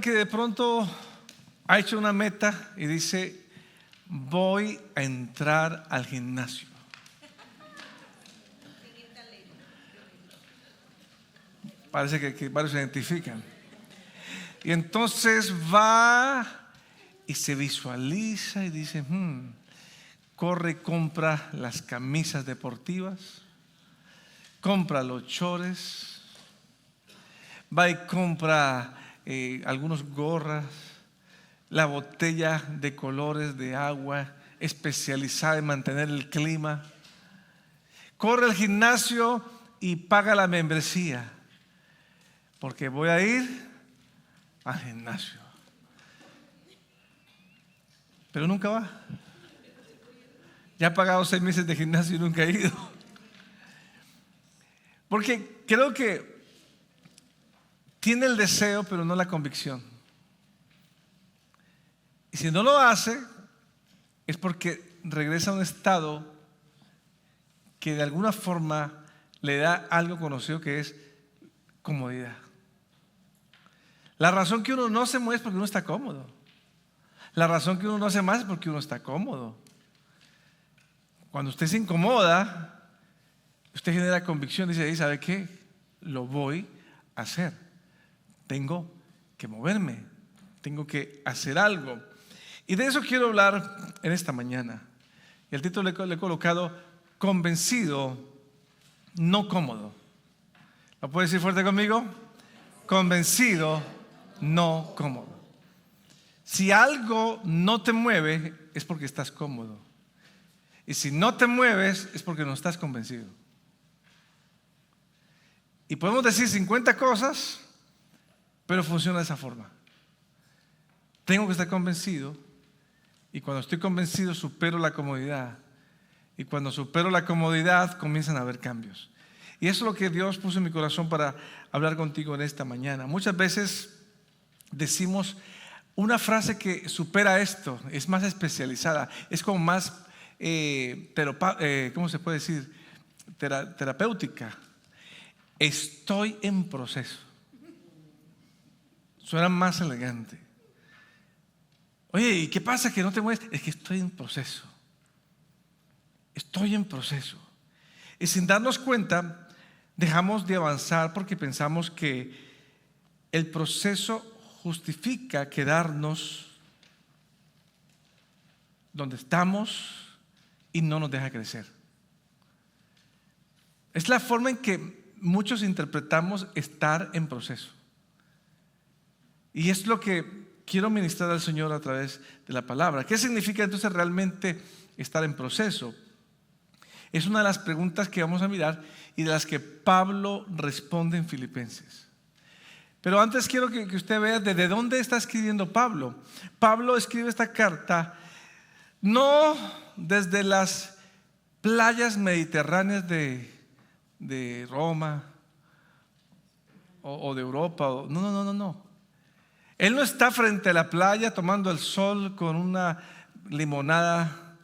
que de pronto ha hecho una meta y dice: voy a entrar al gimnasio? Parece que varios se identifican. Y entonces va y se visualiza y dice: corre y compra las camisas deportivas, compra los chores, va y compra algunos gorras, la botella de colores de agua especializada en mantener el clima, corre al gimnasio y paga la membresía, porque voy a ir al gimnasio. Pero nunca va. Ya ha pagado 6 meses de gimnasio y nunca ha ido. Porque creo que tiene el deseo, pero no la convicción. Y si no lo hace, es porque regresa a un estado que de alguna forma le da algo conocido, que es comodidad. La razón que uno no se mueve es porque uno está cómodo. La razón que uno no hace más es porque uno está cómodo. Cuando usted se incomoda, usted genera convicción, dice: ¿sabe qué? Lo voy a hacer. Tengo que moverme, tengo que hacer algo. Y de eso quiero hablar en esta mañana. Y el título le he colocado: convencido, no cómodo. ¿Lo puede decir fuerte conmigo? Convencido, no cómodo. Si algo no te mueve, es porque estás cómodo. Y si no te mueves, es porque no estás convencido. Y podemos decir 50 cosas, pero funciona de esa forma. Tengo que estar convencido, y cuando estoy convencido supero la comodidad, y cuando supero la comodidad comienzan a haber cambios. Y eso es lo que Dios puso en mi corazón para hablar contigo en esta mañana. Muchas veces decimos una frase que supera esto, es más especializada, es como más ¿cómo se puede decir? Terapéutica. Estoy en proceso. Suena más elegante. Oye, ¿y qué pasa que no te mueves? Es que estoy en proceso. Estoy en proceso. Y sin darnos cuenta, dejamos de avanzar porque pensamos que el proceso justifica quedarnos donde estamos y no nos deja crecer. Es la forma en que muchos interpretamos estar en proceso. Y es lo que quiero ministrar al Señor a través de la palabra. ¿Qué significa entonces realmente estar en proceso? Es una de las preguntas que vamos a mirar y de las que Pablo responde en Filipenses. Pero antes quiero que usted vea desde dónde está escribiendo Pablo. Pablo escribe esta carta no desde las playas mediterráneas de Roma o de Europa. No. Él no está frente a la playa tomando el sol con una limonada.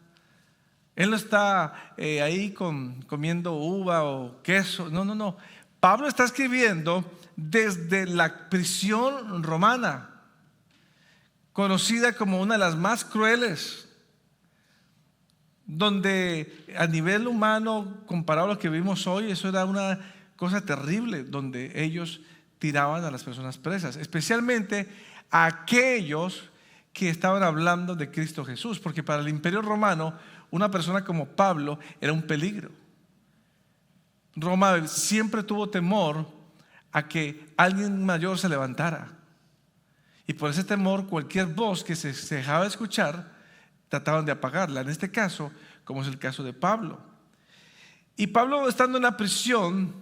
Él no está ahí comiendo uva o queso. No. Pablo está escribiendo desde la prisión romana, conocida como una de las más crueles, donde a nivel humano, comparado a lo que vivimos hoy, eso era una cosa terrible, donde ellos tiraban a las personas presas, especialmente a aquellos que estaban hablando de Cristo Jesús, porque para el Imperio Romano una persona como Pablo era un peligro. Roma siempre tuvo temor a que alguien mayor se levantara, y por ese temor cualquier voz que se dejaba escuchar trataban de apagarla. En este caso, como es el caso de Pablo. Y Pablo, estando en la prisión,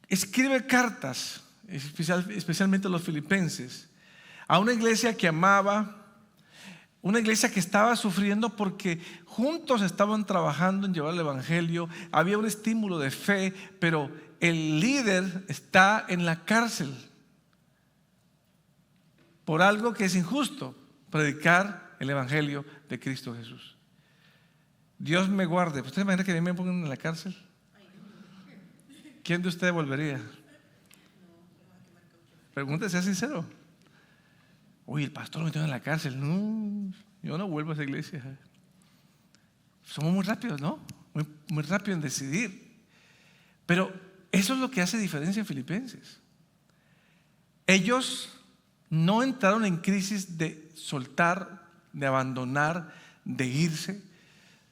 escribe cartas, especialmente a los filipenses, a una iglesia que amaba, una iglesia que estaba sufriendo porque juntos estaban trabajando en llevar el evangelio. Había un estímulo de fe, pero el líder está en la cárcel por algo que es injusto: predicar el evangelio de Cristo Jesús. Dios me guarde. ¿Usted imagina que a mí me pongan en la cárcel? ¿Quién de ustedes volvería? Pregúntese, sea sincero. Uy, el pastor lo metieron en la cárcel. No, yo no vuelvo a esa iglesia. Somos muy rápidos, ¿no? Muy rápidos en decidir. Pero eso es lo que hace diferencia en Filipenses. Ellos no entraron en crisis de soltar, de abandonar, de irse,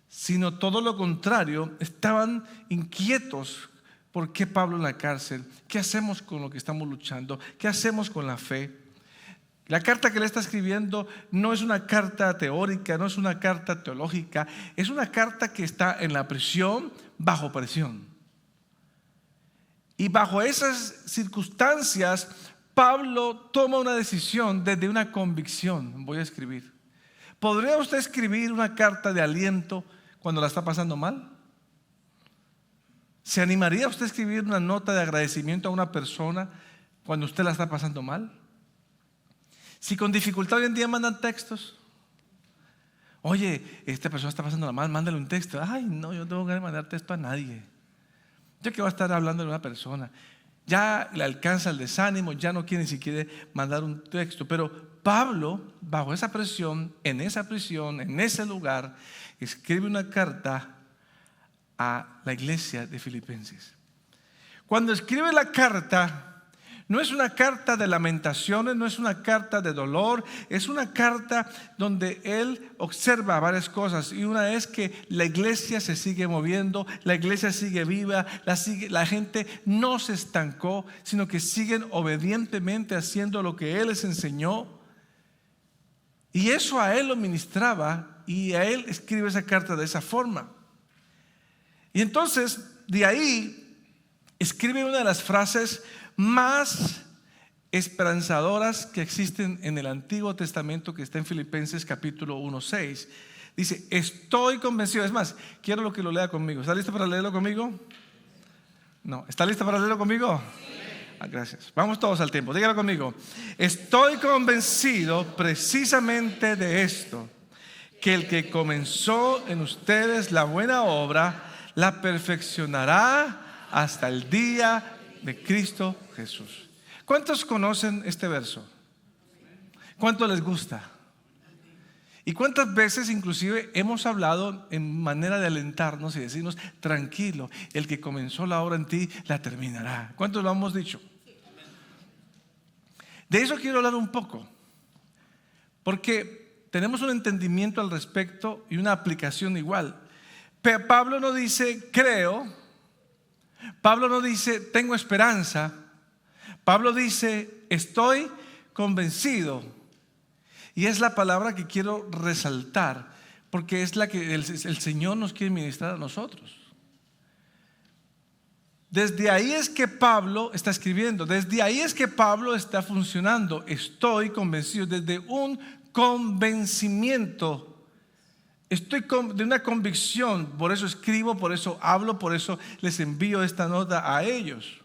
sino todo lo contrario, estaban inquietos. ¿Por qué Pablo en la cárcel? ¿Qué hacemos con lo que estamos luchando? ¿Qué hacemos con la fe? La carta que le está escribiendo no es una carta teórica, no es una carta teológica, es una carta que está en la prisión, bajo presión. Y bajo esas circunstancias, Pablo toma una decisión desde una convicción. Voy a escribir. ¿Podría usted escribir una carta de aliento cuando la está pasando mal? ¿Se animaría usted a escribir una nota de agradecimiento a una persona cuando usted la está pasando mal? Si con dificultad hoy en día mandan textos. Oye, esta persona está pasando mal, mándale un texto. Ay, no, yo no tengo ganas de mandar texto a nadie. Yo que voy a estar hablando de una persona. Ya le alcanza el desánimo, ya no quiere ni siquiera mandar un texto. Pero Pablo, bajo esa presión, en ese lugar, escribe una carta a la iglesia de Filipenses. Cuando escribe la carta, no es una carta de lamentaciones, no es una carta de dolor, es una carta donde él observa varias cosas. Y una es que la iglesia se sigue moviendo, la iglesia sigue viva, la gente no se estancó, sino que siguen obedientemente haciendo lo que él les enseñó. Y eso a él lo ministraba y a él escribe esa carta de esa forma. Y entonces de ahí escribe una de las frases más esperanzadoras que existen en el Antiguo Testamento, que está en Filipenses capítulo 1:6. Dice, estoy convencido. Es más, quiero que lo lea conmigo. ¿Está listo para leerlo conmigo? No. ¿Está listo para leerlo conmigo? Sí. Gracias. Vamos todos al tiempo. Dígalo conmigo. Estoy convencido precisamente de esto, que el que comenzó en ustedes la buena obra, la perfeccionará hasta el día de Cristo Jesús. ¿Cuántos conocen este verso? ¿Cuánto les gusta? ¿Y cuántas veces inclusive hemos hablado en manera de alentarnos y decirnos, tranquilo, el que comenzó la obra en ti la terminará? ¿Cuántos lo hemos dicho? De eso quiero hablar un poco, porque tenemos un entendimiento al respecto y una aplicación igual. Pero Pablo no dice creo, Pablo no dice tengo esperanza, Pablo dice estoy convencido. Y es la palabra que quiero resaltar, porque es la que el Señor nos quiere ministrar a nosotros. Desde ahí es que Pablo está escribiendo, desde ahí es que Pablo está funcionando. Estoy convencido, desde un convencimiento. Estoy de una convicción, por eso escribo, por eso hablo, por eso les envío esta nota a ellos.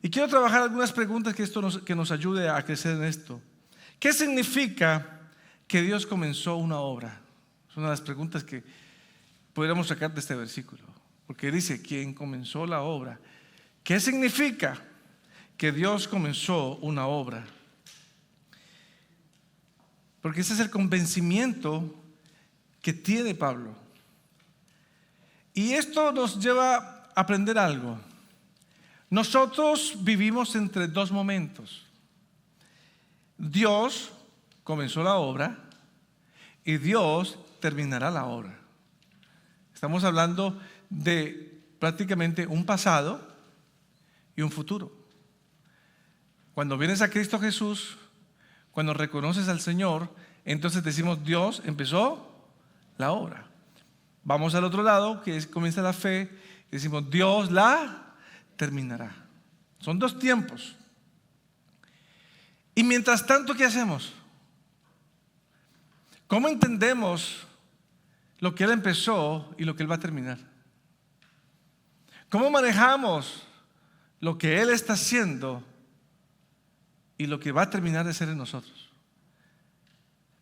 Y quiero trabajar algunas preguntas que nos ayude a crecer en esto. ¿Qué significa que Dios comenzó una obra? Es una de las preguntas que podríamos sacar de este versículo. Porque dice, ¿quién comenzó la obra? ¿Qué significa que Dios comenzó una obra? Porque ese es el convencimiento que tiene Pablo. Y esto nos lleva a aprender algo. Nosotros vivimos entre dos momentos. Dios comenzó la obra y Dios terminará la obra. Estamos hablando de prácticamente un pasado y un futuro. Cuando vienes a Cristo Jesús, cuando reconoces al Señor, entonces decimos Dios empezó la obra. Vamos al otro lado, que comienza la fe, y decimos Dios la terminará. Son dos tiempos. Y mientras tanto, ¿qué hacemos? ¿Cómo entendemos lo que Él empezó y lo que Él va a terminar? ¿Cómo manejamos lo que Él está haciendo y lo que va a terminar de ser en nosotros?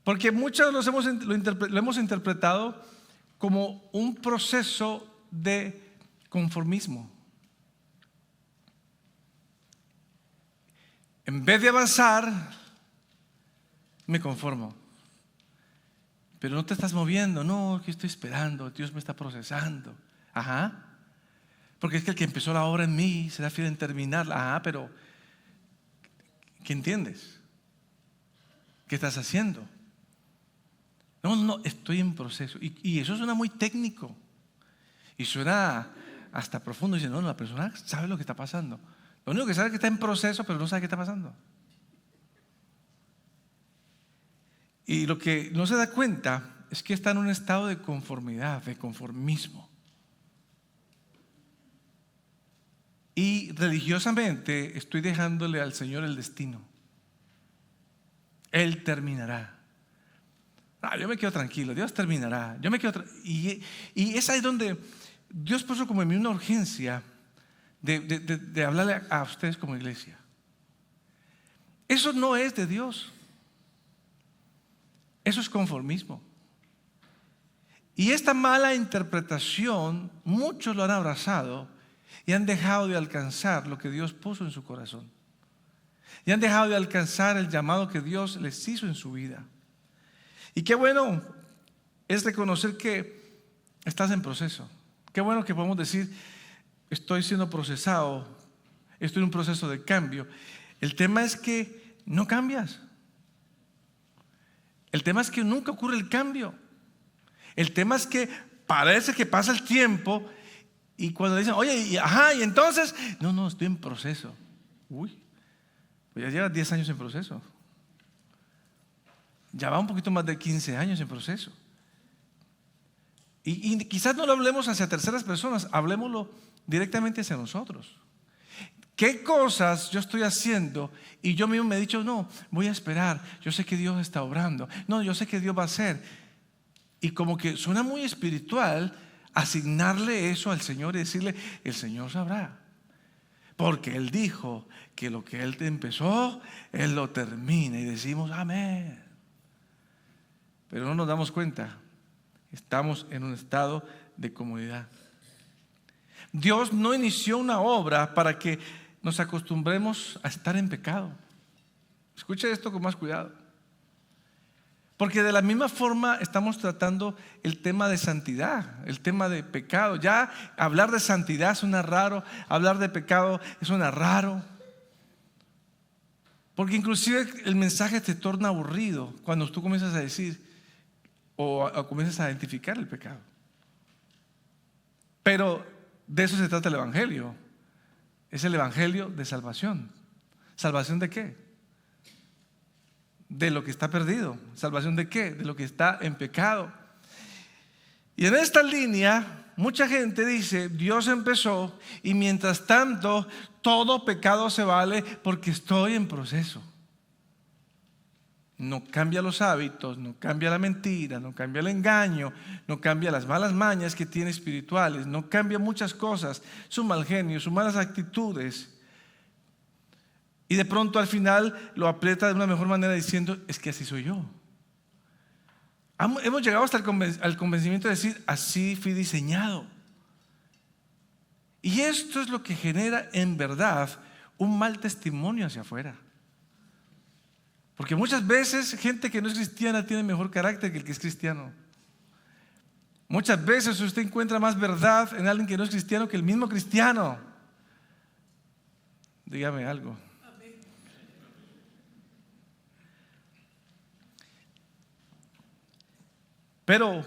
Porque muchos lo hemos interpretado como un proceso de conformismo. En vez de avanzar, me conformo. Pero no te estás moviendo. No, que estoy esperando, Dios me está procesando. Ajá. Porque es que el que empezó la obra en mí será fiel en terminarla. Ajá, pero ¿qué entiendes? ¿Qué estás haciendo? No, estoy en proceso. Y eso suena muy técnico. Y suena hasta profundo. Dice, no, la persona sabe lo que está pasando. Lo único que sabe es que está en proceso, pero no sabe qué está pasando. Y lo que no se da cuenta es que está en un estado de conformidad, de conformismo. Y religiosamente estoy dejándole al Señor el destino. Él terminará. Yo me quedo tranquilo, Dios terminará. Yo me quedo y es ahí donde Dios puso como en mí una urgencia de hablarle a ustedes como iglesia. Eso no es de Dios. Eso es conformismo. Y esta mala interpretación, muchos lo han abrazado y han dejado de alcanzar lo que Dios puso en su corazón. Y han dejado de alcanzar el llamado que Dios les hizo en su vida. Y qué bueno es reconocer que estás en proceso. Qué bueno que podemos decir, estoy siendo procesado, estoy en un proceso de cambio. El tema es que no cambias. El tema es que nunca ocurre el cambio. El tema es que parece que pasa el tiempo y cuando dicen, oye, y entonces, no, estoy en proceso. Uy, pues ya llevas 10 años en proceso. Ya va un poquito más de 15 años en proceso. Y quizás no lo hablemos hacia terceras personas, hablemoslo directamente hacia nosotros. ¿Qué cosas yo estoy haciendo? Y yo mismo me he dicho, no, voy a esperar. Yo sé que Dios está obrando. No, yo sé que Dios va a hacer. Y como que suena muy espiritual asignarle eso al Señor y decirle, el Señor sabrá. Porque Él dijo que lo que Él empezó, Él lo termina. Y decimos, amén. Pero no nos damos cuenta. Estamos en un estado de comodidad. Dios no inició una obra para que nos acostumbremos a estar en pecado. Escuche esto con más cuidado. Porque de la misma forma estamos tratando el tema de santidad, el tema de pecado. Ya hablar de santidad suena raro, hablar de pecado suena raro. Porque inclusive el mensaje te torna aburrido cuando tú comienzas a decir o comienzas a identificar el pecado. Pero de eso se trata el Evangelio. Es el Evangelio de salvación. ¿Salvación de qué? De lo que está perdido. ¿Salvación de qué? De lo que está en pecado. Y en esta línea, mucha gente dice, Dios empezó y mientras tanto, todo pecado se vale porque estoy en proceso. No cambia los hábitos, no cambia la mentira, no cambia el engaño, no cambia las malas mañas que tiene espirituales, no cambia muchas cosas, su mal genio, sus malas actitudes. Y de pronto al final lo aprieta de una mejor manera diciendo, es que así soy yo. Hemos llegado hasta el convencimiento de decir, así fui diseñado. Y esto es lo que genera en verdad un mal testimonio hacia afuera. Porque muchas veces gente que no es cristiana tiene mejor carácter que el que es cristiano. Muchas veces usted encuentra más verdad en alguien que no es cristiano que el mismo cristiano. Dígame algo. Pero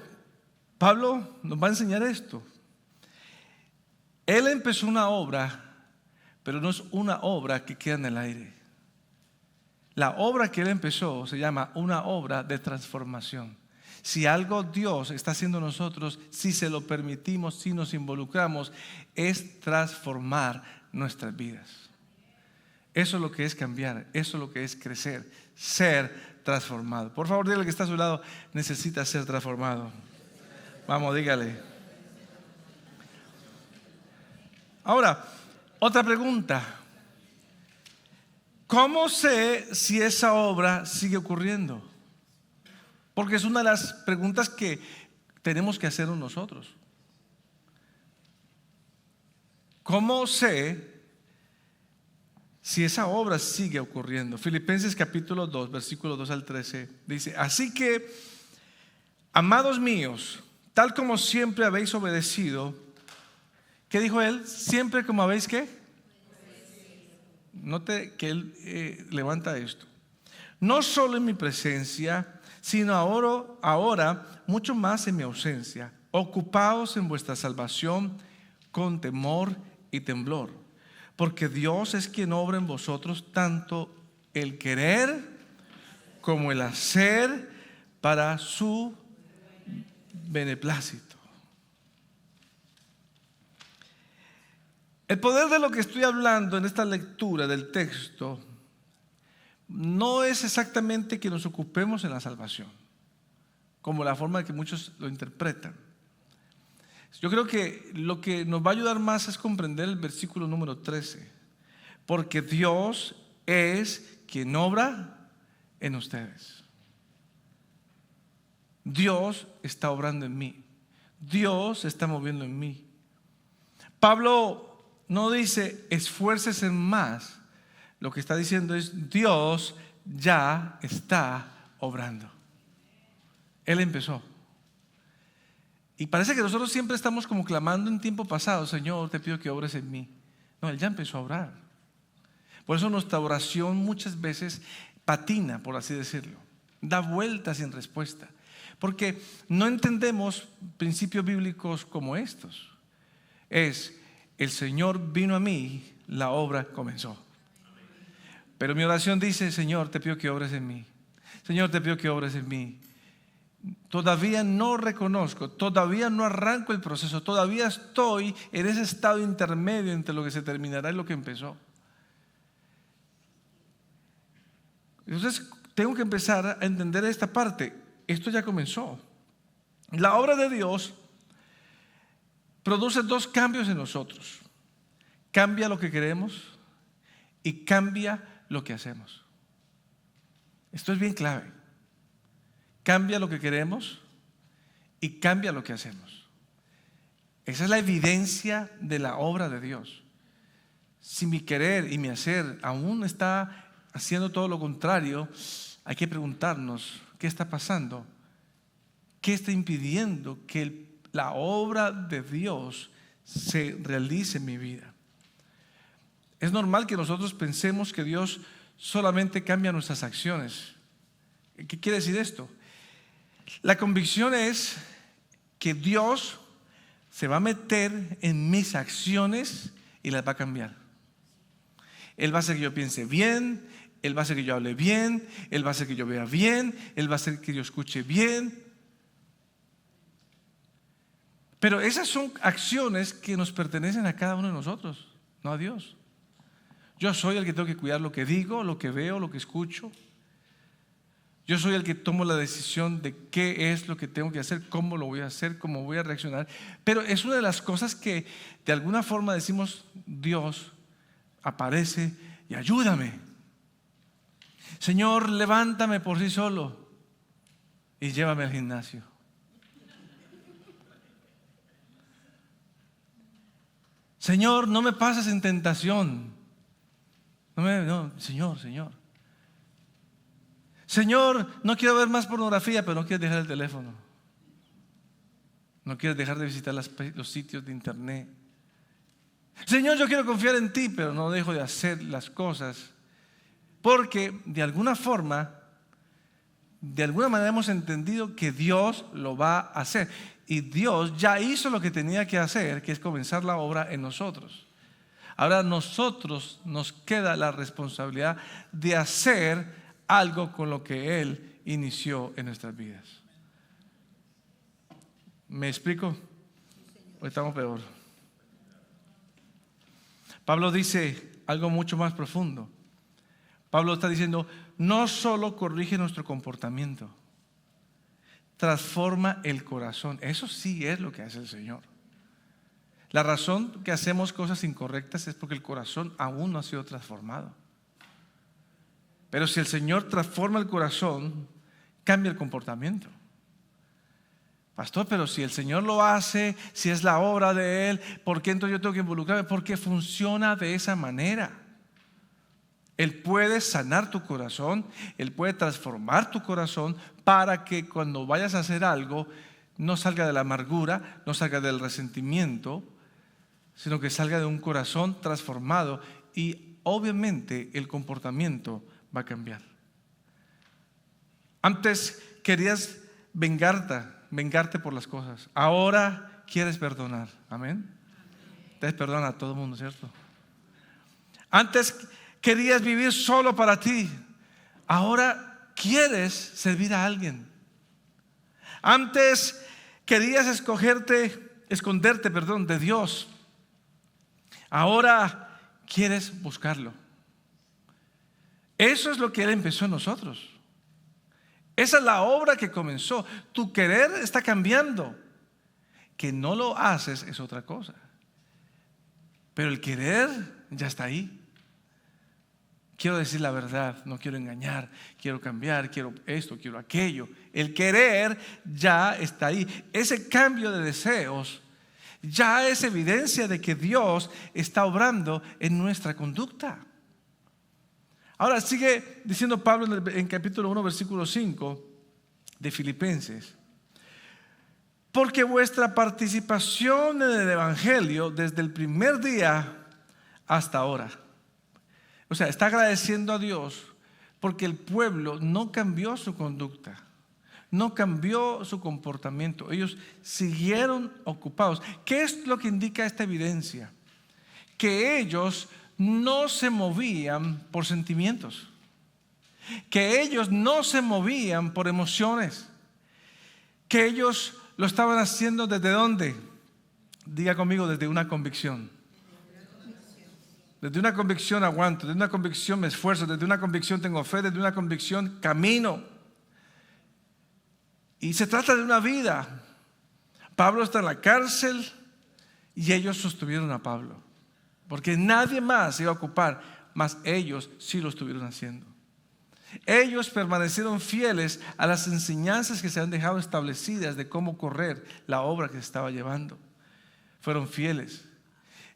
Pablo nos va a enseñar esto. Él empezó una obra, pero no es una obra que queda en el aire. La obra que Él empezó se llama una obra de transformación. Si algo Dios está haciendo nosotros, si se lo permitimos, si nos involucramos, es transformar nuestras vidas. Eso es lo que es cambiar, eso es lo que es crecer, ser transformado. Por favor, dígale que está a su lado, necesita ser transformado. Vamos, dígale. Ahora, otra pregunta. ¿Cómo sé si esa obra sigue ocurriendo? Porque es una de las preguntas que tenemos que hacernos nosotros. ¿Cómo sé si esa obra sigue ocurriendo. Filipenses capítulo 2, versículos 2 al 13 dice: así que, amados míos, tal como siempre habéis obedecido. ¿Qué dijo él? Siempre como habéis, ¿qué? Note que él levanta esto. No solo en mi presencia, sino ahora mucho más en mi ausencia. Ocupaos en vuestra salvación con temor y temblor, porque Dios es quien obra en vosotros tanto el querer como el hacer para su beneplácito. El poder de lo que estoy hablando en esta lectura del texto no es exactamente que nos ocupemos en la salvación, como la forma en que muchos lo interpretan. Yo creo que lo que nos va a ayudar más es comprender el versículo número 13, porque Dios es quien obra en ustedes. Dios está obrando en mí. Dios se está moviendo en mí. Pablo no dice esfuércese más. Lo que está diciendo es Dios ya está obrando. Él empezó. Y parece que nosotros siempre estamos como clamando en tiempo pasado: Señor, te pido que obres en mí. No, Él ya empezó a obrar. Por eso nuestra oración muchas veces patina, por así decirlo, da vueltas sin respuesta, porque no entendemos principios bíblicos como estos. Es: el Señor vino a mí, la obra comenzó. Pero mi oración dice: Señor, te pido que obres en mí. Señor, te pido que obres en mí. Todavía no reconozco, todavía no arranco el proceso, todavía estoy en ese estado intermedio entre lo que se terminará y lo que empezó. Entonces tengo que empezar a entender esta parte. Esto ya comenzó. La obra de Dios produce dos cambios en nosotros. Cambia lo que queremos y cambia lo que hacemos. Esto es bien clave. Cambia lo que queremos y cambia lo que hacemos. Esa es la evidencia de la obra de Dios. Si mi querer y mi hacer aún está haciendo todo lo contrario, hay que preguntarnos: ¿qué está pasando? ¿Qué está impidiendo que la obra de Dios se realice en mi vida? Es normal que nosotros pensemos que Dios solamente cambia nuestras acciones. ¿Qué quiere decir esto? La convicción es que Dios se va a meter en mis acciones y las va a cambiar. Él va a hacer que yo piense bien, Él va a hacer que yo hable bien, Él va a hacer que yo vea bien, Él va a hacer que yo escuche bien. Pero esas son acciones que nos pertenecen a cada uno de nosotros, no a Dios. Yo soy el que tengo que cuidar lo que digo, lo que veo, lo que escucho. Yo soy el que tomo la decisión de qué es lo que tengo que hacer, cómo lo voy a hacer, cómo voy a reaccionar. Pero es una de las cosas que de alguna forma decimos: Dios, aparece y ayúdame. Señor, levántame por sí solo y llévame al gimnasio. Señor, no me pases en tentación. Señor. Señor, no quiero ver más pornografía, pero no quieres dejar el teléfono. No quieres dejar de visitar los sitios de internet. Señor, yo quiero confiar en ti, pero no dejo de hacer las cosas. Porque de alguna manera hemos entendido que Dios lo va a hacer. Y Dios ya hizo lo que tenía que hacer, que es comenzar la obra en nosotros. Ahora nosotros nos queda la responsabilidad de hacer algo con lo que Él inició en nuestras vidas. ¿Me explico? ¿O estamos peor? Pablo dice algo mucho más profundo. Pablo está diciendo: no solo corrige nuestro comportamiento, transforma el corazón. Eso sí es lo que hace el Señor. La razón que hacemos cosas incorrectas es porque el corazón aún no ha sido transformado. Pero si el Señor transforma el corazón, cambia el comportamiento. Pastor, pero si el Señor lo hace, si es la obra de Él, ¿por qué entonces yo tengo que involucrarme? Porque funciona de esa manera. Él puede sanar tu corazón, Él puede transformar tu corazón para que cuando vayas a hacer algo no salga de la amargura, no salga del resentimiento, sino que salga de un corazón transformado y obviamente el comportamiento va a cambiar. Antes querías vengarte por las cosas, ahora quieres perdonar. Amén. Ustedes perdonan a todo el mundo, ¿cierto? Antes querías vivir solo para ti, ahora quieres servir a alguien. Antes querías esconderte de Dios, ahora quieres buscarlo. Eso es lo que Él empezó en nosotros. Esa es la obra que comenzó. Tu querer está cambiando. Que no lo haces es otra cosa. Pero el querer ya está ahí. Quiero decir la verdad, no quiero engañar, quiero cambiar, quiero esto, quiero aquello. El querer ya está ahí. Ese cambio de deseos ya es evidencia de que Dios está obrando en nuestra conducta. Ahora sigue diciendo Pablo en capítulo 1, versículo 5 de Filipenses. Porque vuestra participación en el Evangelio desde el primer día hasta ahora. O sea, está agradeciendo a Dios porque el pueblo no cambió su conducta, no cambió su comportamiento. Ellos siguieron ocupados. ¿Qué es lo que indica esta evidencia? Que ellos no se movían por sentimientos, que ellos no se movían por emociones, que ellos lo estaban haciendo ¿desde dónde? Diga conmigo, desde una convicción. Desde una convicción aguanto, desde una convicción me esfuerzo, desde una convicción tengo fe, desde una convicción camino. Y se trata de una vida. Pablo está en la cárcel y ellos sostuvieron a Pablo, porque nadie más se iba a ocupar, mas ellos sí lo estuvieron haciendo. Ellos permanecieron fieles a las enseñanzas que se han dejado establecidas de cómo correr la obra que se estaba llevando. Fueron fieles.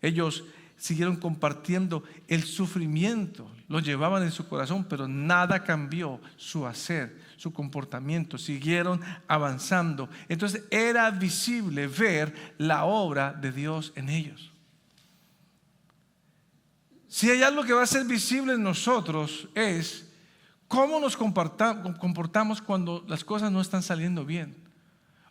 Ellos siguieron compartiendo el sufrimiento, lo llevaban en su corazón, pero nada cambió su hacer, su comportamiento, siguieron avanzando. Entonces era visible ver la obra de Dios en ellos. Si hay algo que va a ser visible en nosotros es cómo nos comportamos cuando las cosas no están saliendo bien.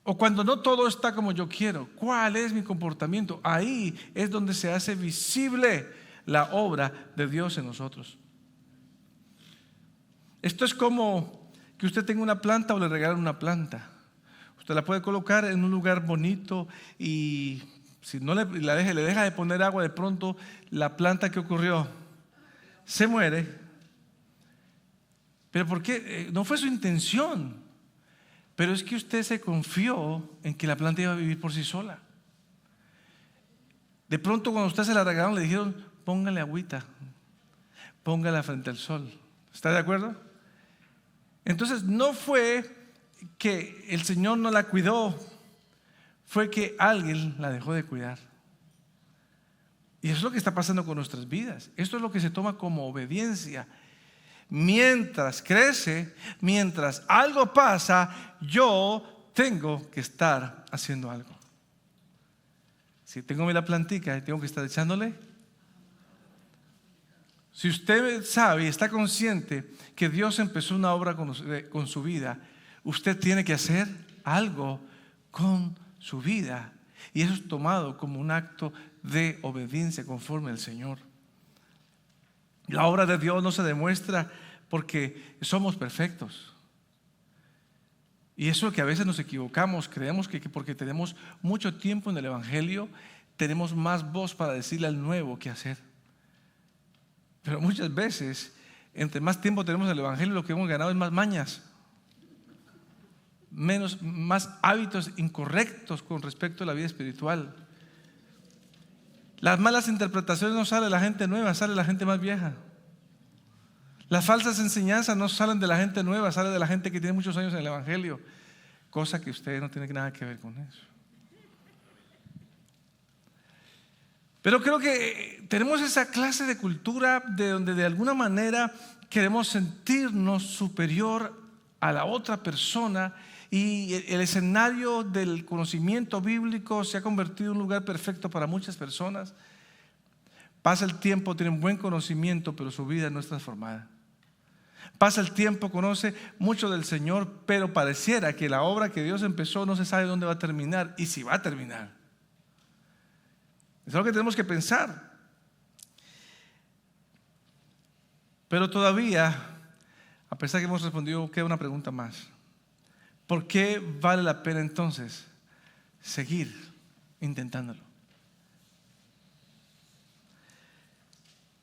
O cuando no todo está como yo quiero. ¿Cuál es mi comportamiento? Ahí es donde se hace visible la obra de Dios en nosotros. Esto es como que usted tenga una planta o le regalen una planta. Usted la puede colocar en un lugar bonito y si no le deja de poner agua, de pronto la planta, ¿qué ocurrió? Se muere. ¿Pero por qué? No fue su intención. Pero es que usted se confió en que la planta iba a vivir por sí sola. De pronto cuando usted se la regalaron le dijeron, póngale agüita, póngala frente al sol. ¿Está de acuerdo? Entonces no fue que el Señor no la cuidó, fue que alguien la dejó de cuidar. Y eso es lo que está pasando con nuestras vidas. Esto es lo que se toma como obediencia. Mientras crece, mientras algo pasa, yo tengo que estar haciendo algo. Si tengo la plantica, tengo que estar echándole. Si usted sabe y está consciente que Dios empezó una obra con su vida, usted tiene que hacer algo con su vida. Y eso es tomado como un acto de obediencia conforme al Señor. La obra de Dios no se demuestra porque somos perfectos. Y eso que a veces nos equivocamos, creemos que porque tenemos mucho tiempo en el Evangelio, tenemos más voz para decirle al nuevo qué hacer. Pero muchas veces, entre más tiempo tenemos en el Evangelio, lo que hemos ganado es más mañas, más hábitos incorrectos con respecto a la vida espiritual. Las malas interpretaciones no salen de la gente nueva, sale de la gente más vieja. Las falsas enseñanzas no salen de la gente nueva, salen de la gente que tiene muchos años en el Evangelio, cosa que usted no tiene nada que ver con eso. Pero creo que tenemos esa clase de cultura de donde de alguna manera queremos sentirnos superior a la otra persona, y el escenario del conocimiento bíblico se ha convertido en un lugar perfecto para muchas personas. Pasa el tiempo, tienen buen conocimiento, pero su vida no es transformada. Pasa el tiempo, conoce mucho del Señor, pero pareciera que la obra que Dios empezó no se sabe dónde va a terminar y si va a terminar. Es algo que tenemos que pensar. Pero todavía, a pesar que hemos respondido, queda una pregunta más. ¿Por qué vale la pena entonces seguir intentándolo?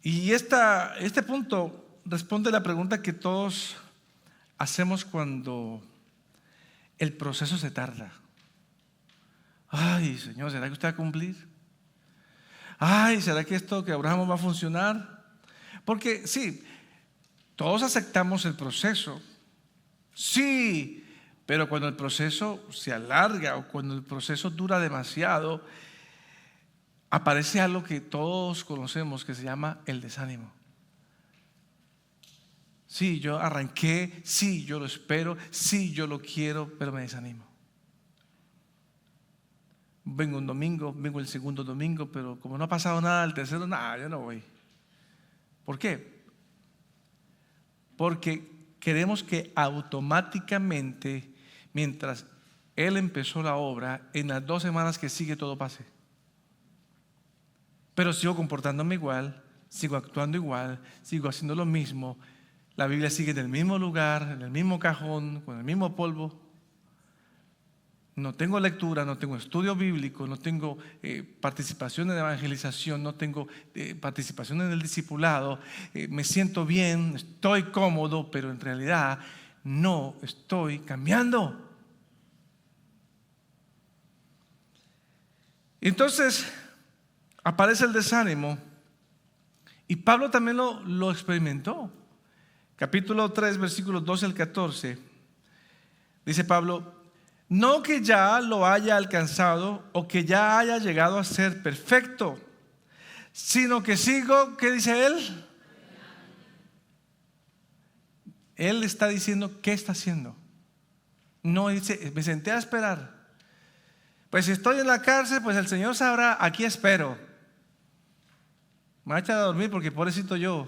Y este punto responde a la pregunta que todos hacemos cuando el proceso se tarda. Ay, Señor, ¿será que usted va a cumplir? Ay, ¿será que esto que Abraham va a funcionar? Porque sí, todos aceptamos el proceso. Sí, pero cuando el proceso se alarga o cuando el proceso dura demasiado, aparece algo que todos conocemos que se llama el desánimo. Sí, yo arranqué, sí, yo lo espero, sí, yo lo quiero, pero me desanimo. Vengo un domingo, vengo el segundo domingo, pero como no ha pasado nada, el tercero, nada, yo no voy. ¿Por qué? Porque queremos que automáticamente, mientras Él empezó la obra, en las 2 semanas que sigue todo pase. Pero sigo comportándome igual, sigo actuando igual, sigo haciendo lo mismo. La Biblia sigue en el mismo lugar, en el mismo cajón, con el mismo polvo. No tengo lectura, no tengo estudio bíblico, no tengo participación en evangelización, no tengo participación en el discipulado. Me siento bien, estoy cómodo, pero en realidad no estoy cambiando. Entonces aparece el desánimo, y Pablo también lo experimentó. Capítulo 3, versículos 12 al 14, dice Pablo: no que ya lo haya alcanzado o que ya haya llegado a ser perfecto, sino que sigo, ¿qué dice él? Él está diciendo qué está haciendo. No dice, me senté a esperar. Pues si estoy en la cárcel, pues el Señor sabrá, aquí espero. Me voy a echar a dormir porque pobrecito yo,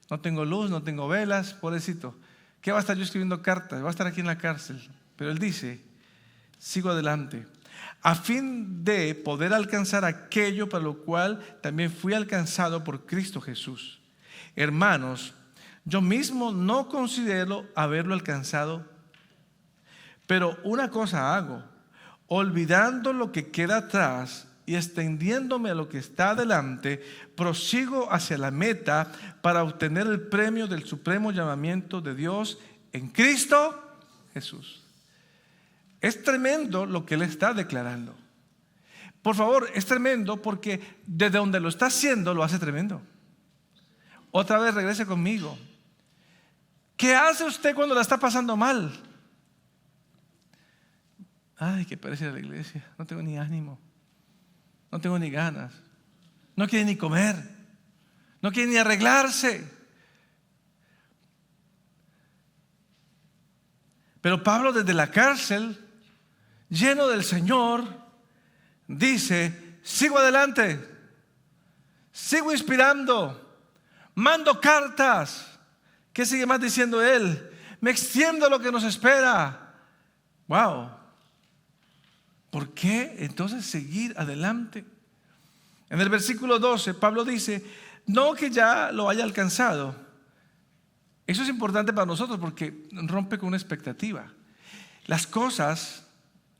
no tengo luz, no tengo velas, pobrecito. ¿Qué va a estar yo escribiendo cartas? Va a estar aquí en la cárcel. Pero él dice, sigo adelante, a fin de poder alcanzar aquello para lo cual también fui alcanzado por Cristo Jesús. Hermanos, yo mismo no considero haberlo alcanzado, pero una cosa hago, olvidando lo que queda atrás y extendiéndome a lo que está adelante, prosigo hacia la meta para obtener el premio del supremo llamamiento de Dios en Cristo Jesús. Es tremendo lo que él está declarando. Por favor, es tremendo porque desde donde lo está haciendo lo hace tremendo. Otra vez regrese conmigo. ¿Qué hace usted cuando la está pasando mal? Ay, qué pereza la iglesia. No tengo ni ánimo. No tengo ni ganas. No quiere ni comer. No quiere ni arreglarse. Pero Pablo desde la cárcel, lleno del Señor, dice, sigo adelante, sigo inspirando, mando cartas. ¿Qué sigue más diciendo él? Me extiendo lo que nos espera. Wow. ¿Por qué entonces seguir adelante? En el versículo 12, Pablo dice, no que ya lo haya alcanzado. Eso es importante para nosotros porque rompe con una expectativa. Las cosas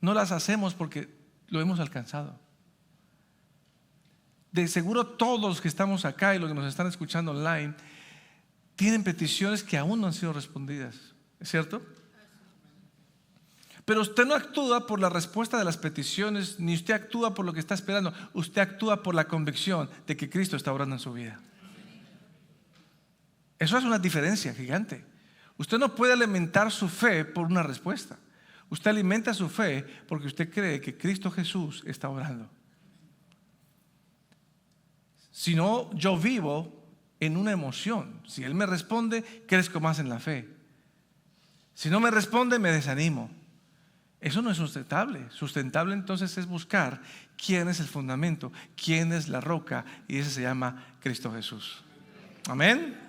no las hacemos porque lo hemos alcanzado. De seguro todos los que estamos acá y los que nos están escuchando online tienen peticiones que aún no han sido respondidas, ¿es cierto? Pero usted no actúa por la respuesta de las peticiones, ni usted actúa por lo que está esperando. Usted actúa por la convicción de que Cristo está obrando en su vida. Eso es una diferencia gigante. Usted no puede alimentar su fe por una respuesta. Usted alimenta su fe porque usted cree que Cristo Jesús está obrando. sino yo vivo en una emoción. Si Él me responde, crezco más en la fe. Si no me responde, me desanimo. Eso no es sustentable. Sustentable entonces es buscar quién es el fundamento, quién es la roca, y ese se llama Cristo Jesús. Amén.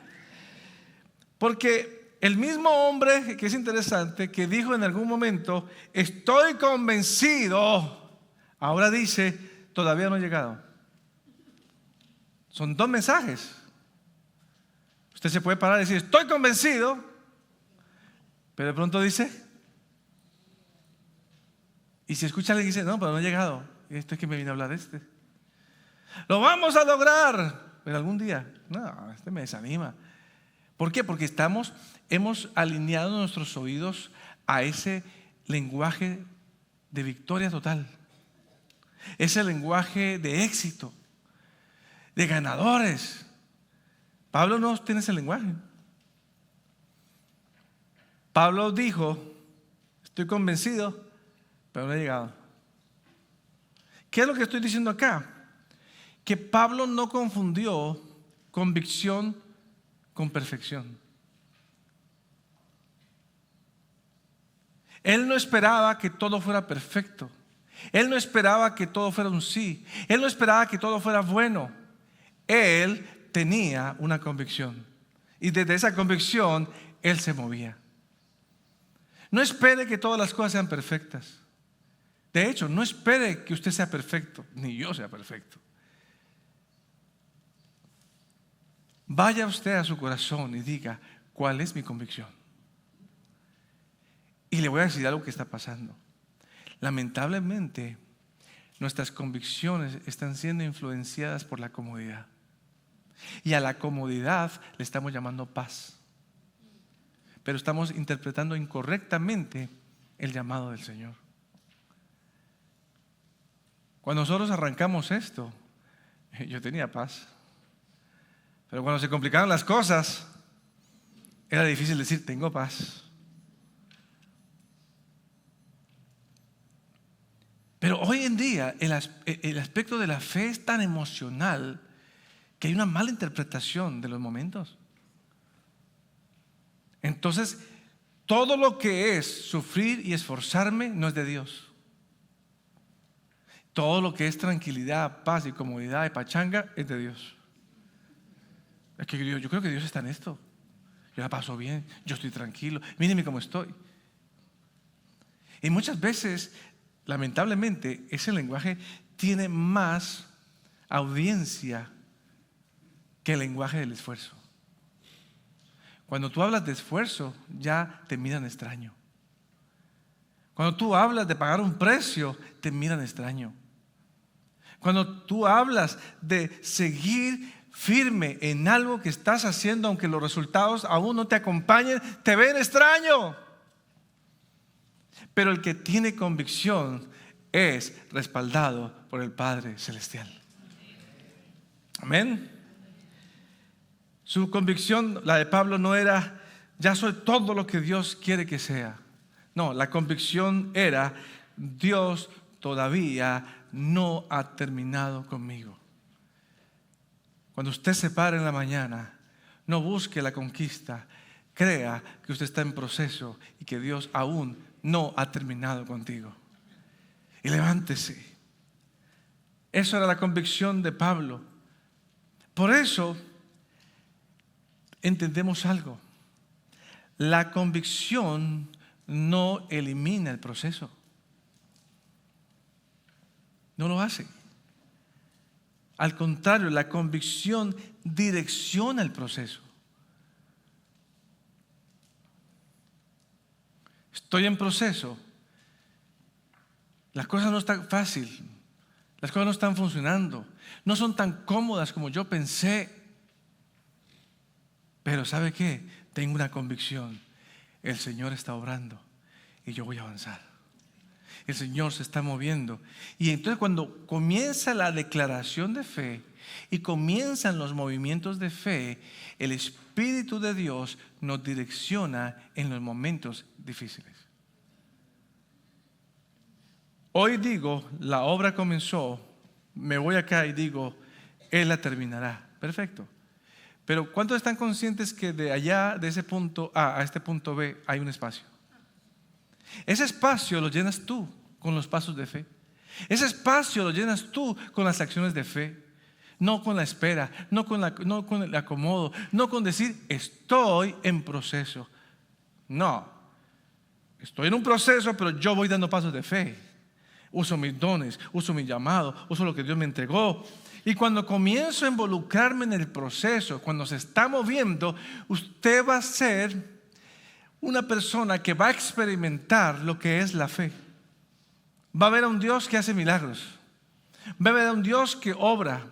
Porque el mismo hombre, que es interesante, que dijo en algún momento, estoy convencido, ahora dice, todavía no he llegado. Son dos mensajes. Usted se puede parar y decir, estoy convencido, pero de pronto dice, y si escucha alguien dice, no, pero no he llegado. Esto es que me vino a hablar lo vamos a lograr, pero algún día, no, me desanima. ¿Por qué? Porque hemos alineado nuestros oídos a ese lenguaje de victoria total, ese lenguaje de éxito, de ganadores. Pablo no tiene ese lenguaje. Pablo dijo, estoy convencido, pero no he llegado. ¿Qué es lo que estoy diciendo acá? Que Pablo no confundió convicción con perfección. Él no esperaba que todo fuera perfecto. Él no esperaba que todo fuera un sí. Él no esperaba que todo fuera bueno. Él tenía una convicción. Y desde esa convicción, él se movía. No espere que todas las cosas sean perfectas. De hecho, no espere que usted sea perfecto, ni yo sea perfecto. Vaya usted a su corazón y diga, ¿cuál es mi convicción? Y le voy a decir algo que está pasando. Lamentablemente, nuestras convicciones están siendo influenciadas por la comodidad. Y a la comodidad le estamos llamando paz. Pero estamos interpretando incorrectamente el llamado del Señor. Cuando nosotros arrancamos esto, yo tenía paz. Pero cuando se complicaron las cosas, era difícil decir, tengo paz. Pero hoy en día el aspecto de la fe es tan emocional que hay una mala interpretación de los momentos. Entonces, todo lo que es sufrir y esforzarme no es de Dios. Todo lo que es tranquilidad, paz y comodidad y pachanga es de Dios. Es que yo creo que Dios está en esto. Yo la paso bien, yo estoy tranquilo, mírenme cómo estoy. Y muchas veces, lamentablemente, ese lenguaje tiene más audiencia que el lenguaje del esfuerzo. Cuando tú hablas de esfuerzo, ya te miran extraño. Cuando tú hablas de pagar un precio, te miran extraño. Cuando tú hablas de seguir firme en algo que estás haciendo, aunque los resultados aún no te acompañen, te ven extraño. Pero el que tiene convicción es respaldado por el Padre Celestial. Amén. Su convicción, la de Pablo, no era ya soy todo lo que Dios quiere que sea. No, la convicción era Dios todavía no ha terminado conmigo. Cuando usted se para en la mañana, no busque la conquista, crea que usted está en proceso y que Dios aún no ha terminado contigo. Y levántese. Eso era la convicción de Pablo. Por eso entendemos algo. La convicción no elimina el proceso. No lo hace. Al contrario, la convicción direcciona el proceso. Estoy en proceso. Las cosas no están fáciles. Las cosas no están funcionando. No son tan cómodas como yo pensé. Pero ¿sabe qué? Tengo una convicción. El Señor está obrando y yo voy a avanzar. El Señor se está moviendo. Y entonces cuando comienza la declaración de fe y comienzan los movimientos de fe, el Espíritu de Dios nos direcciona en los momentos difíciles. Hoy digo, la obra comenzó, me voy acá y digo, Él la terminará. Perfecto. Pero ¿cuántos están conscientes que de allá, de ese punto A a este punto B, hay un espacio? Ese espacio lo llenas tú con los pasos de fe. Ese espacio lo llenas tú con las acciones de fe. No con la espera, no con el acomodo, no con decir estoy en proceso. No, estoy en un proceso, pero yo voy dando pasos de fe. Uso mis dones, uso mi llamado, uso lo que Dios me entregó. Y cuando comienzo a involucrarme en el proceso, cuando se está moviendo, usted va a ser una persona que va a experimentar lo que es la fe. Va a ver a un Dios que hace milagros. Va a ver a un Dios que obra.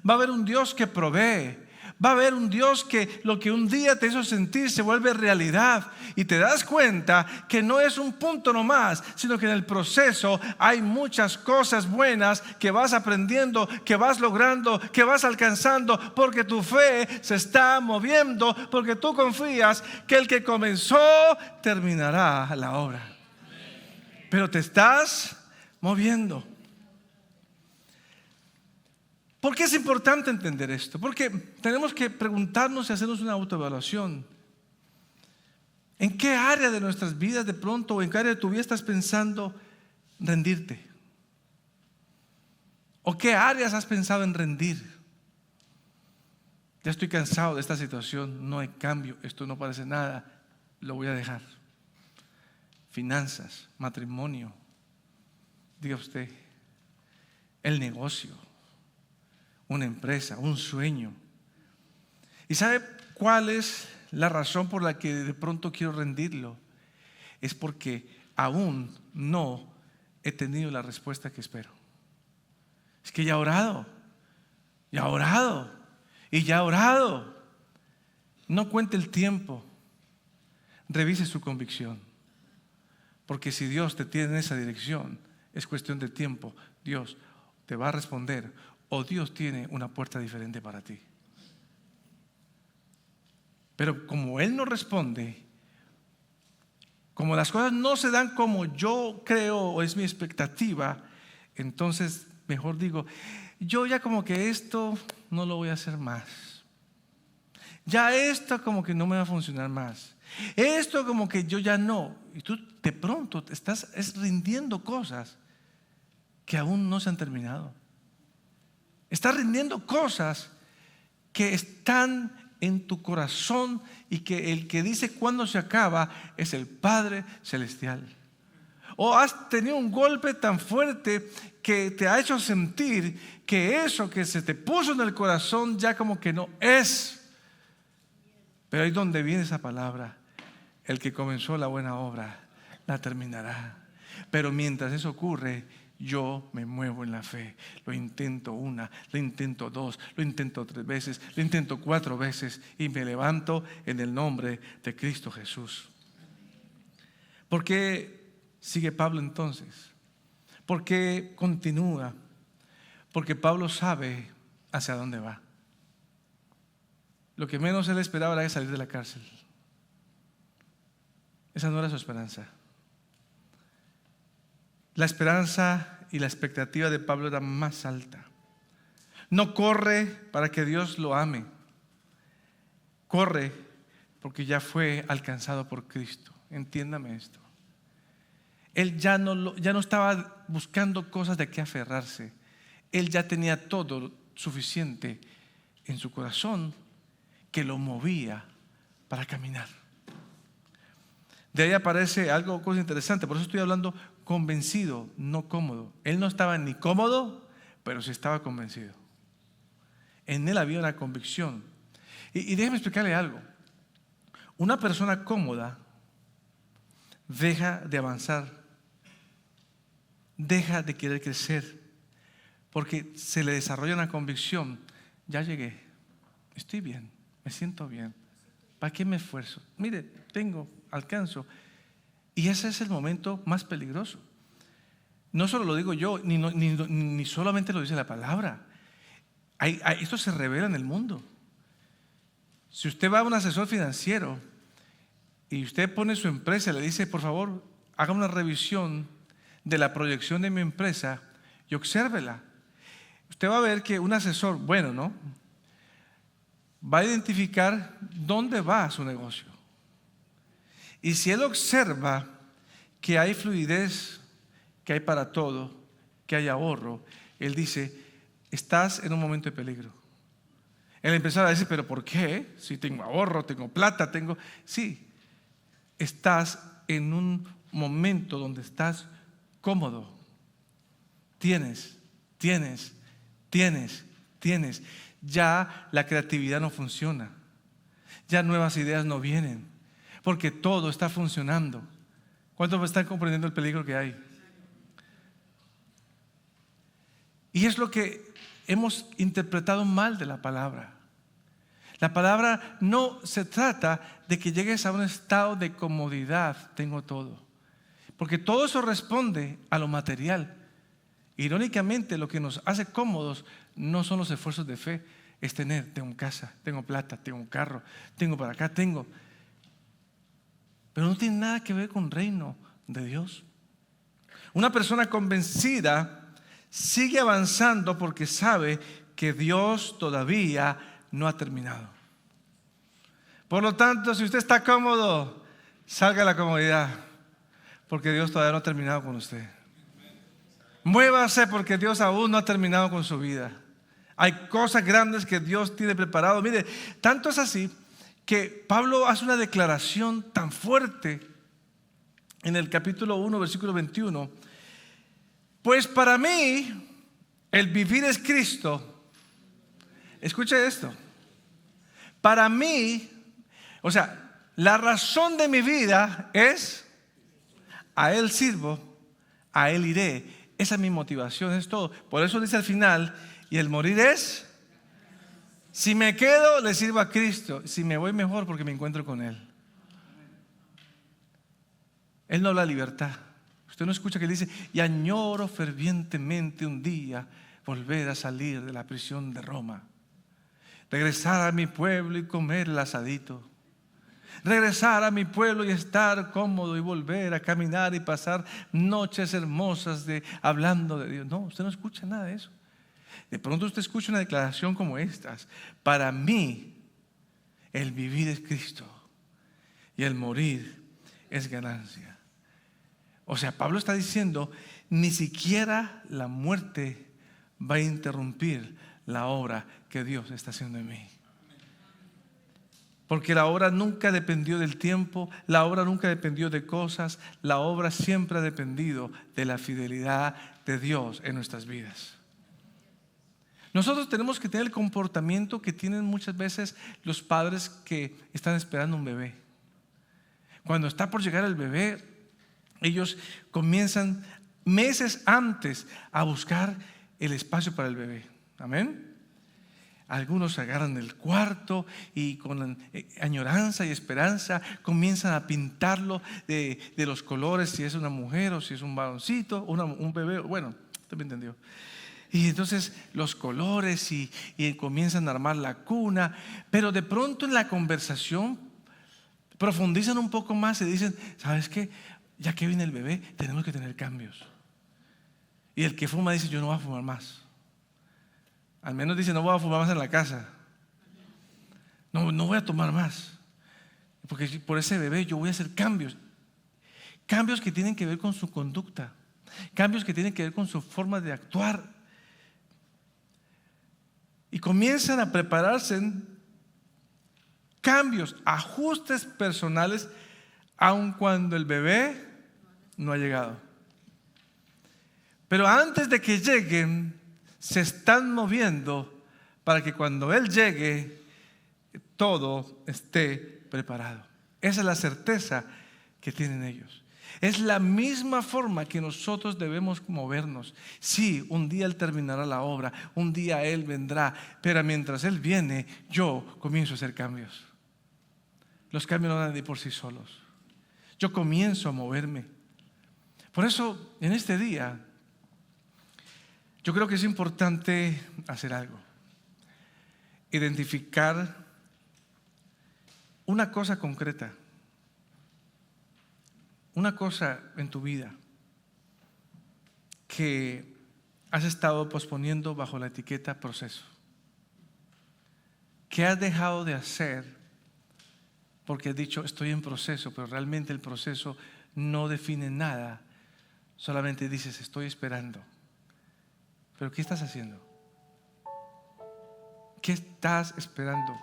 Va a ver un Dios que provee. Va a haber un Dios que lo que un día te hizo sentir se vuelve realidad y te das cuenta que no es un punto nomás, sino que en el proceso hay muchas cosas buenas que vas aprendiendo, que vas logrando, que vas alcanzando, porque tu fe se está moviendo, porque tú confías que el que comenzó terminará la obra. Pero te estás moviendo. ¿Por qué es importante entender esto? Porque tenemos que preguntarnos y hacernos una autoevaluación. ¿En qué área de nuestras vidas de pronto o en qué área de tu vida estás pensando rendirte? ¿O qué áreas has pensado en rendir? Ya estoy cansado de esta situación, no hay cambio, esto no parece nada, lo voy a dejar. Finanzas, matrimonio, diga usted, el negocio, una empresa, un sueño. ¿Y sabe cuál es la razón por la que de pronto quiero rendirlo? Es porque aún no he tenido la respuesta que espero. Es que ya he orado, y ya he orado. No cuente el tiempo, revise su convicción. Porque si Dios te tiene en esa dirección, es cuestión de tiempo. Dios te va a responder o Dios tiene una puerta diferente para ti. Pero como Él no responde, como las cosas no se dan como yo creo o es mi expectativa, entonces mejor digo, yo ya como que esto no lo voy a hacer más. Ya esto como que no me va a funcionar más. Esto como que yo ya no. Y tú de pronto te estás rindiendo cosas que aún no se han terminado. Estás rindiendo cosas que están en tu corazón y que el que dice cuándo se acaba es el Padre Celestial. O has tenido un golpe tan fuerte que te ha hecho sentir que eso que se te puso en el corazón ya como que no es. Pero ahí donde viene esa palabra, el que comenzó la buena obra la terminará. Pero mientras eso ocurre, yo me muevo en la fe. Lo intento una, lo intento dos, lo intento 3 veces, lo intento 4 veces y me levanto en el nombre de Cristo Jesús. ¿Por qué sigue Pablo entonces? ¿Por qué continúa? Porque Pablo sabe hacia dónde va. Lo que menos él esperaba era salir de la cárcel. Esa no era su esperanza. La esperanza y la expectativa de Pablo era más alta. No corre para que Dios lo ame. Corre porque ya fue alcanzado por Cristo. Entiéndame esto. Él ya no estaba buscando cosas de qué aferrarse. Él ya tenía todo suficiente en su corazón que lo movía para caminar. De ahí aparece cosa interesante. Por eso estoy hablando convencido, no cómodo. Él no estaba ni cómodo, pero sí estaba convencido. En él había una convicción. Y déjeme explicarle algo. Una persona cómoda deja de avanzar, deja de querer crecer, porque se le desarrolla una convicción. Ya llegué, estoy bien, me siento bien. ¿Para qué me esfuerzo? Mire, alcanzo. Y ese es el momento más peligroso. No solo lo digo yo, ni solamente lo dice la palabra. Esto se revela en el mundo. Si usted va a un asesor financiero y usted pone su empresa y le dice, por favor, haga una revisión de la proyección de mi empresa y obsérvela. usted va a ver que un asesor bueno, ¿no?, va a identificar dónde va su negocio. Y si él observa que hay fluidez, que hay para todo, que hay ahorro, él dice, estás en un momento de peligro. Él empezará a decir, pero ¿por qué? Si tengo ahorro, tengo plata, Sí, estás en un momento donde estás cómodo. Tienes. Ya la creatividad no funciona. Ya nuevas ideas no vienen. Porque todo está funcionando. ¿Cuántos están comprendiendo el peligro que hay? Y es lo que hemos interpretado mal de la palabra. La palabra no se trata de que llegues a un estado de comodidad, tengo todo. Porque todo eso responde a lo material. Irónicamente, lo que nos hace cómodos no son los esfuerzos de fe, es tengo casa, tengo plata, tengo un carro, tengo para acá, tengo. Pero no tiene nada que ver con el reino de Dios. Una persona convencida sigue avanzando porque sabe que Dios todavía no ha terminado. Por lo tanto, si usted está cómodo, salga de la comodidad, porque Dios todavía no ha terminado con usted. Muévase porque Dios aún no ha terminado con su vida. Hay cosas grandes que Dios tiene preparado. Mire, tanto es así que Pablo hace una declaración tan fuerte en el capítulo 1, versículo 21. Pues para mí el vivir es Cristo. Escuche esto. Para mí, o sea, la razón de mi vida es a Él sirvo, a Él iré. Esa es mi motivación, es todo. Por eso dice al final, y el morir es, si me quedo, le sirvo a Cristo. Si me voy, mejor, porque me encuentro con Él. Él no habla de libertad. Usted no escucha que él dice, y añoro fervientemente un día volver a salir de la prisión de Roma, regresar a mi pueblo y comer el asadito, regresar a mi pueblo y estar cómodo y volver a caminar y pasar noches hermosas hablando de Dios. No, usted no escucha nada de eso. De pronto usted escucha una declaración como estas: para mí el vivir es Cristo y el morir es ganancia. O sea, Pablo está diciendo, ni siquiera la muerte va a interrumpir la obra que Dios está haciendo en mí. Porque la obra nunca dependió del tiempo, la obra nunca dependió de cosas, la obra siempre ha dependido de la fidelidad de Dios en nuestras vidas. Nosotros tenemos que tener el comportamiento que tienen muchas veces los padres que están esperando un bebé. Cuando está por llegar el bebé, ellos comienzan meses antes a buscar el espacio para el bebé. Amén. Algunos agarran el cuarto y con añoranza y esperanza comienzan a pintarlo de los colores, si es una mujer o si es un varoncito, un bebé. Bueno, usted me entendió. Y entonces los colores y comienzan a armar la cuna. Pero de pronto en la conversación profundizan un poco más y dicen, ¿sabes qué? Ya que viene el bebé, tenemos que tener cambios. Y el que fuma dice, yo no voy a fumar más. Al menos dice, no voy a fumar más en la casa. No voy a tomar más. Porque por ese bebé yo voy a hacer cambios. Cambios que tienen que ver con su conducta. Cambios que tienen que ver con su forma de actuar. Y comienzan a prepararse en cambios, ajustes personales, aun cuando el bebé no ha llegado. Pero antes de que lleguen, se están moviendo para que cuando Él llegue, todo esté preparado. Esa es la certeza que tienen ellos. Es la misma forma que nosotros debemos movernos. Sí, un día Él terminará la obra, un día Él vendrá, pero mientras Él viene, yo comienzo a hacer cambios. Los cambios no dan de por sí solos. Yo comienzo a moverme. Por eso, en este día, yo creo que es importante hacer algo. Identificar una cosa concreta. Una cosa en tu vida que has estado posponiendo bajo la etiqueta proceso? ¿Qué has dejado de hacer porque has dicho estoy en proceso, pero realmente el proceso no define nada? Solamente dices estoy esperando. ¿Pero qué estás haciendo? ¿Qué estás esperando?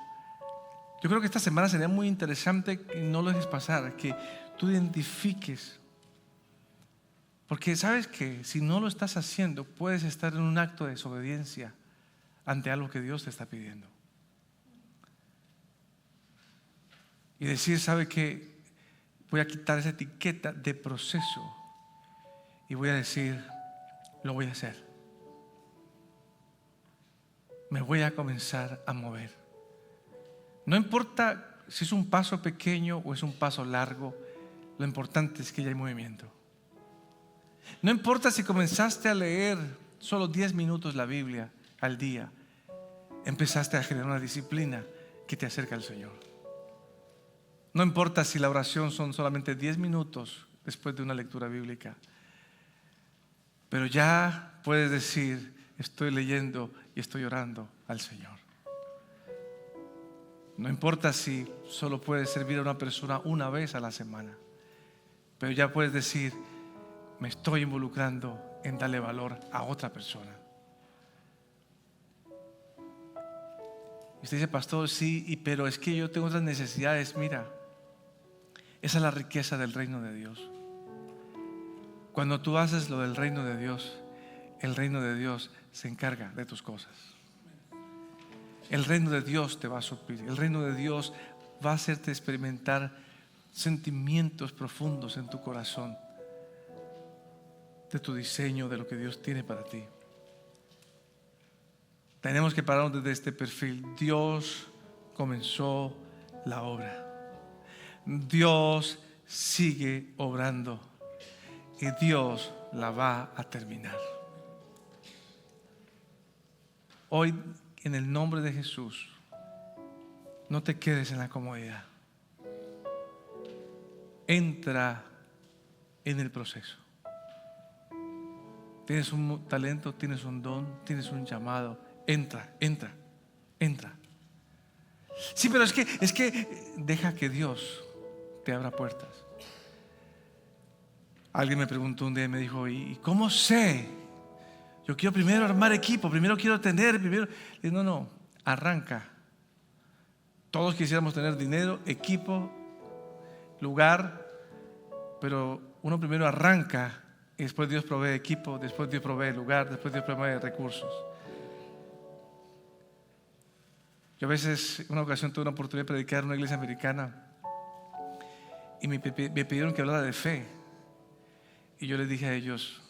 Yo creo que esta semana sería muy interesante que no lo dejes pasar, que tú identifiques. Porque sabes que si no lo estás haciendo, puedes estar en un acto de desobediencia ante algo que Dios te está pidiendo. Y decir, ¿sabe qué? Voy a quitar esa etiqueta de proceso y voy a decir, lo voy a hacer. Me voy a comenzar a mover. No importa si es un paso pequeño o es un paso largo, lo importante es que ya hay movimiento. No importa si comenzaste a leer solo 10 minutos la Biblia al día, empezaste a generar una disciplina que te acerca al Señor. No importa si la oración son solamente 10 minutos después de una lectura bíblica, pero ya puedes decir, estoy leyendo y estoy orando al Señor. No importa si solo puedes servir a una persona una vez a la semana, pero ya puedes decir, me estoy involucrando en darle valor a otra persona. Y usted dice, pastor, sí, pero es que yo tengo otras necesidades. Mira, esa es la riqueza del reino de Dios. Cuando tú haces lo del reino de Dios, el reino de Dios se encarga de tus cosas. El reino de Dios te va a suplir. El reino de Dios va a hacerte experimentar sentimientos profundos en tu corazón de tu diseño, de lo que Dios tiene para ti. Tenemos que pararnos desde este perfil. Dios comenzó la obra. Dios sigue obrando y Dios la va a terminar. Hoy, en el nombre de Jesús, no te quedes en la comodidad. Entra en el proceso. Tienes un talento, tienes un don, tienes un llamado. Entra. Sí, pero es que deja que Dios te abra puertas. Alguien me preguntó un día y me dijo, ¿y cómo sé? Yo quiero primero armar equipo, primero quiero tener, no, arranca. Todos quisiéramos tener dinero, equipo, lugar, pero uno primero arranca y después Dios provee equipo, después Dios provee lugar, después Dios provee recursos. Yo a veces, en una ocasión tuve una oportunidad de predicar en una iglesia americana y me pidieron que hablara de fe. Y yo les dije a ellos,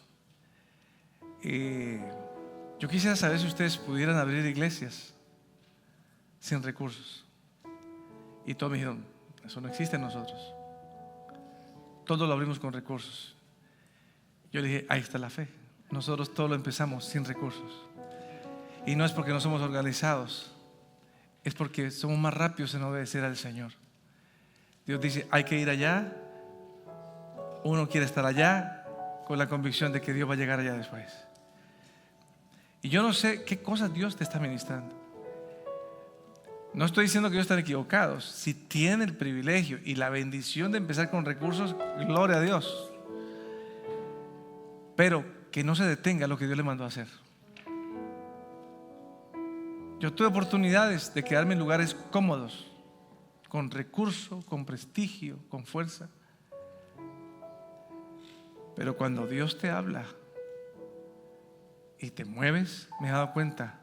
yo quisiera saber si ustedes pudieran abrir iglesias sin recursos. Y todos me dijeron, eso no existe en nosotros. Todo lo abrimos con recursos. Yo le dije, ahí está la fe. Nosotros todo lo empezamos sin recursos. Y no es porque no somos organizados, es porque somos más rápidos en obedecer al Señor. Dios dice, hay que ir allá. Uno quiere estar allá con la convicción de que Dios va a llegar allá después. Y yo no sé qué cosas Dios te está ministrando. No estoy diciendo que ellos están equivocados. Si tienen el privilegio y la bendición de empezar con recursos, gloria a Dios. Pero que no se detenga lo que Dios le mandó a hacer. Yo tuve oportunidades de quedarme en lugares cómodos, con recurso, con prestigio, con fuerza. Pero cuando Dios te habla y te mueves, me he dado cuenta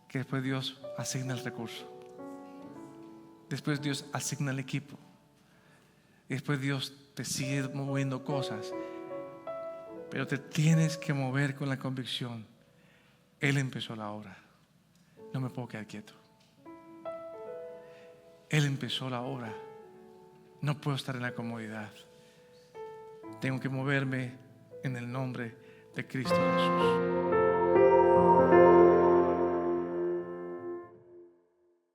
que después Dios asigna el recurso. Después Dios asigna el equipo. Y después Dios te sigue moviendo cosas. Pero te tienes que mover con la convicción. Él empezó la obra. No me puedo quedar quieto. Él empezó la obra. No puedo estar en la comodidad. Tengo que moverme en el nombre de Cristo Jesús.